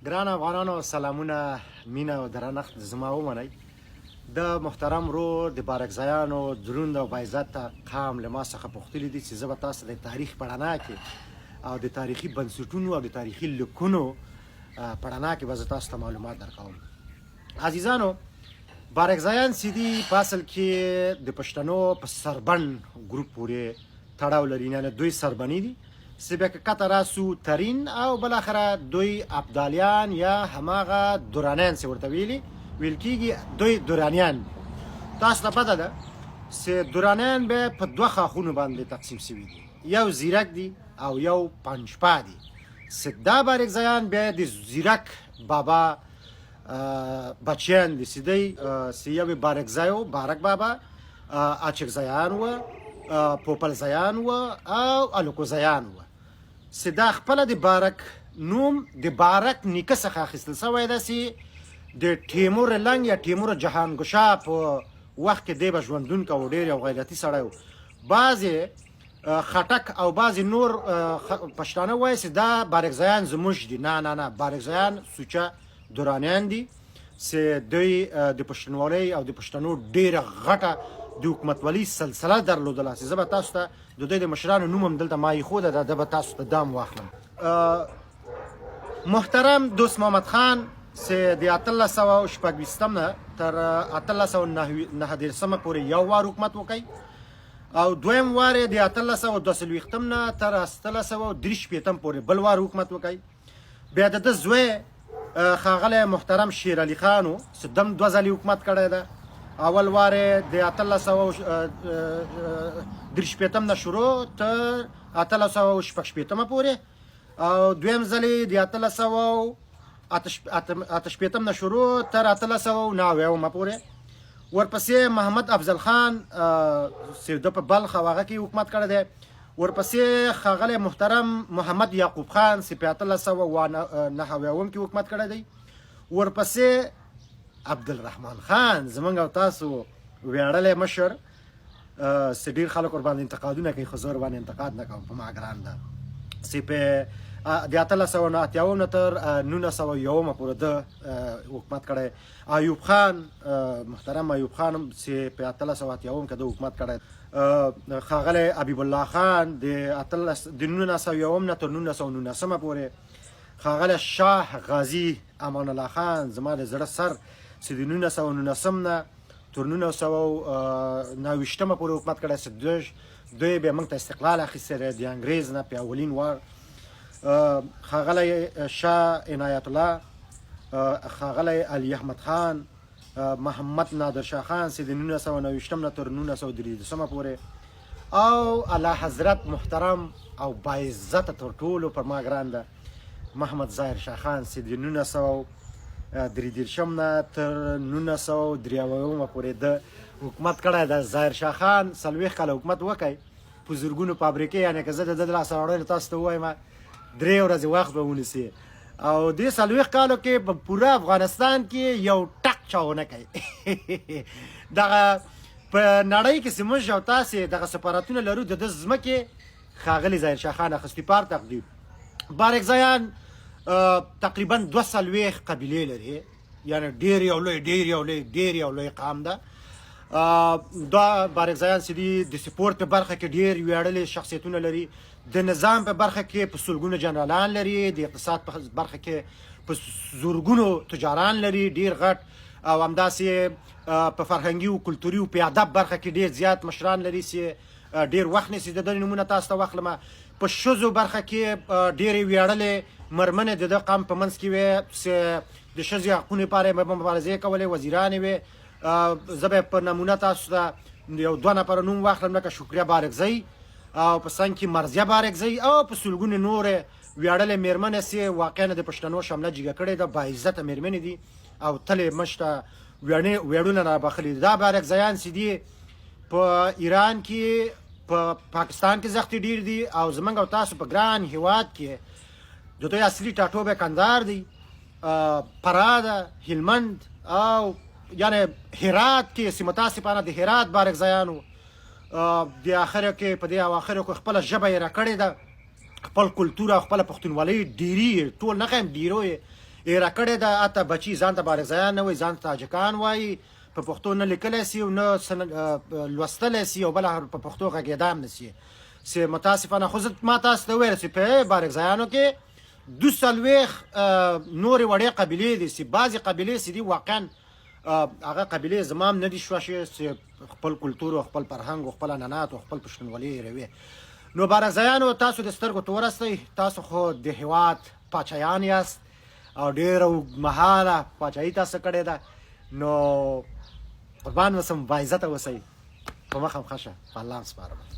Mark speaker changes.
Speaker 1: ګران افغانانو سلامونه مینه او درنښت زما ومنئ د محترم ورور د بارکزیانو دروند او باعزته قام له ما څخه پوښتلي دي چې زه به تاسو د تاریخ په رڼا کې او د تاریخي بنسټونو او د تاریخي لیکونو په رڼا کې به زه تاسو ته معلومات درکوم. عزیزانو، بارکزیان چې دي په اصل کې د پښتنو په سربن ګروپ پورې تړاو لري، یعنې دوی سربني دي چې بیا که کته راسو ترین او بالاخره دوی ابدالیان یا هماغه دورانیان چې ورته ویل کېږي دوی دورانیان. تاسو ته پته ده چې دورانیان به په دوه ښاخونو باندې تقسیم شوي دي، یو زیرک دي او یو پنجپا دي. چې دا بارکزیان بیا د زیرک بابا بچیان دي چې دی چې یو بارکزی و، بارک بابا، اچکزیان و، پوپلزیان و او الوکوزیان و. چې دا خپله د بارک نوم د بارک نیکه څخه اخیستل شوی ده چې د تیمور لنګ یا تیمور جهانګشا په وخت کې دی به ژوندون کوو، ډېر یو غیرتي سړی و. بعضې خټک او بعضې نور پښتانه وایي چې دا بارکزیان زموږ دي. نه نه نه، بارکزیان سوچه دورانیان دي چې دوی د پښتونولۍ او د پښتنو ډېره غټه د حکومتولۍ سلسله درلودله. چې زه به تاسو ته د دوی د مشرانو نوم هم دلته ما ایښوده ده، ده به تاسو ته دام واخلم. محترم دوست محمد خان چې د 1826 نه تر 1899 پورې یو وار حکومت وکړي او دویم وار یې د 1842 نه تر 1863 پورې بل وار حکومت وکړي. بیا د ده زوی ښاغلی محترم شیر علي خان و چې دم دوه ځلې حکومت کړی ده. اول وار یې د 1863 نه شروع تر 1866 پورې او دویم ځل یې د 1888 نه شروع تر 1890 پورې. ورپسې محمد افضل خان چې ده په بلخ او هغه کې حکومت کړی دی. ورپسې ښاغلی محترم محمد یعقوب خان چې په 1899 کې حکومت کړی دی. ورپسې عبدالرحمن خان زمونږ او تاسو ویاړلی مشر چې ډېر خلک ورباندې انتقادونه کوي، خو زه ورباندې انتقاد نه کوم، په ما ګران ده. چې په د 1888 نه تر 1901 پورې ده حکومت کړی. ایوب خان، محترم ایوب خان چې په 1888 کې ده حکومت کړی. ښاغلی حبیب الله خان د 1901 نه تر 1919 پورې. ښاغلی شاه غازي امان الله خان زما د زړه سر چې د 1919 نه تر 1929 پورې حکومت کړی چې دوی بیا موږ ته استقلال اخیستی دی د انګریز نه په اولین وار. ښاغلی شاه عنایت الله، ښاغلی علي احمد خان، محمد نادر شاه خان چې د 1929 نه تر 1933 پورې او اعلی حضرت محترم او باعزته تر ټولو پر ما ګران ده محمد ظاهر شاه خان چې د 1933 نه تر 1993 پورې ده حکومت کړی ده. ظاهر شاه خان 40 کاله حکومت وکړي په زرګونو فابریکې، یعنې که زه د ده د لاسه وړلو تاسو ته ووایم 3 ورځې وخت به ونیسي او دې 40 کالو کې په پوره افغانستان کې یو ټک چا ونه کوي. دغه په نړۍ کې چې موږ او تاسې دغه سفارتونه لرو د ده ځمکې ښاغلي ظاهر شاه خان اخیستي پارتق دي. بارکزیان تقریبا 42 قبیلې لري، یعنې ډېر یو لوی قام ده. دا بارکزیان چې دي د سپورت په برخه کې ډېر ویاړلي شخصیتونه لري، د نظام په برخه کې په سلګونو جنرالان لري، د اقتصاد په برخه کې په زرګونو تجاران لري ډېر غټ، او همداسې په فرهنګي او کلتوري او په ادب برخه کې ډېر زیات مشران لري چې ډېر وخت نیسي د دوی نومونه تاسو ته واخلمه. په ښځو برخه کې ډېرې ویاړلې مېرمنې د ده قام په منځ کې وې چې د ښځې حقونو لپاره یې مبارزې کولې، وزیرانې وې. زه به په نمونه تاسو ته یو 2 نفره نوم واخلم، لکه شکریه بارکزی او په څنګ کې مرضیه بارکزی او په سلګونې نورې ویاړلې مېرمنې چې واقعا د پښتنو شمله جګه کړې ده، باعزته مېرمنې دي او تل یې موږ ته ویاړونه رابخلي دي. دا بارکزیان چې دي په ایران کې، په پاکستان کې زښتې ډېر دي او زموږ او تاسو په ګران هېواد کې د دوی اصلي ټاټوبی کندهار دی، فراه ده، هلمند او یعنې هرات کې چې متاسفانه د هرات بارکزیانو د اخره کې په دې اواخرو کې خپله ژبه یې راکړې ده، خپل کلتور او خپله پښتونولۍ ډېري ټول نه ښیم ډېرو یې ایره کړې ده اته بچي ځان ته بارغزیان نه وایي ځان ته تاجکان وایي په پښتو نه لیکلی سي او نه لوستلی سي او بله په پښتو غږېدا هم نه سي چې متاسفانه خو زه ما تاسو ته وویل چې په بارغزیانو کې 240 نورې وړې قبیلې دي چې بعضې قبیلې چې دي واقعا هغه قبیلې زما هم نه دي شوشې چې خپل کلتور او خپل فرهنګ او خپل عنعنات او خپل پښتونولي هېروي نو بارغزیانو تاسو د سترګو ته ورسئ تاسو خو د هېواد پاچایان یاست او ډېره اوږدمهاله پاچاهي تاسو کړې ده نو قربان اوسم باعزته اوسئ په مخه م ښه شه په الله م سپارم